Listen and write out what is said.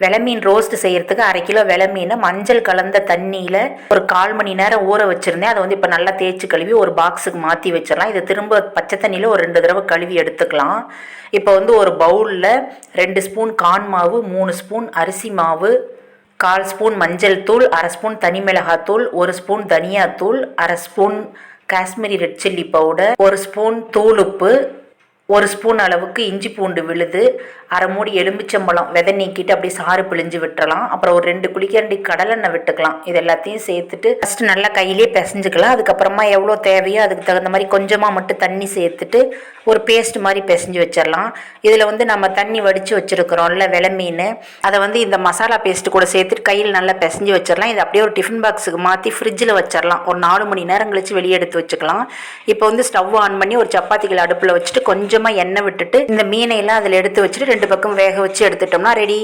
வெலை மீன் ரோஸ்ட் செய்யறதுக்கு 1/2 கிலோ வெலை மீனை மஞ்சள் கலந்த தண்ணியில் ஒரு 1/4 மணி நேரம் ஊற வச்சுருந்தேன். அதை வந்து இப்போ நல்லா தேய்ச்சி கழுவி ஒரு பாக்ஸுக்கு மாற்றி வச்சிடலாம். இதை திரும்ப பச்சை தண்ணியில் ஒரு 2 தடவை கழுவி எடுத்துக்கலாம். இப்போ வந்து ஒரு பவுலில் 2 ஸ்பூன் கார்ன் மாவு, 3 ஸ்பூன் அரிசி மாவு, 1/4 ஸ்பூன் மஞ்சள் தூள், 1/2 ஸ்பூன் தனி மிளகாத்தூள், 1 ஸ்பூன் தனியாத்தூள், 1/2 spoon Kashmiri red chilli powder, 1 spoon தூளுப்பு, 1 ஸ்பூன் அளவுக்கு இஞ்சி பூண்டு விழுது, 1/2 மூடி எலுமிச்சம்பழம் விதை நீக்கிட்டு அப்படியே சாறு பிழிஞ்சு விட்டுறலாம். அப்புறம் ஒரு 2 குழிக்கரண்டி கடலெண்ணெய் விட்டுக்கலாம். இது எல்லாத்தையும் சேர்த்துட்டு ஃபஸ்ட்டு நல்லா கையிலே பிசைஞ்சுக்கலாம். அதுக்கப்புறமா எவ்வளோ தேவையோ அதுக்கு தகுந்த மாதிரி கொஞ்சமாக மட்டும் தண்ணி சேர்த்துட்டு ஒரு பேஸ்ட் மாதிரி பிசைஞ்சு வச்சிடலாம். இதில் வந்து நம்ம தண்ணி வடித்து வச்சுருக்கிறோம்ல வெலை மீன், அதை வந்து இந்த மசாலா பேஸ்ட்டு கூட சேர்த்துட்டு கையில் நல்லா பிசைஞ்சு வச்சிடலாம். இது அப்படியே ஒரு டிஃபன் பாக்ஸுக்கு மாற்றி ஃப்ரிட்ஜில் வச்சிடலாம். ஒரு 4 மணி நேரம் கழித்து வெளியே எடுத்து வச்சுக்கலாம். இப்போ வந்து ஸ்டவ் ஆன் பண்ணி ஒரு சப்பாத்திகள் அடுப்பில் வச்சுட்டு கொஞ்சமாக எண்ணெய் விட்டுட்டு இந்த மீனையெல்லாம் அதில் எடுத்து வச்சுட்டு 2 பக்கம் வேக வச்சு எடுத்துட்டோம்னா ரெடி.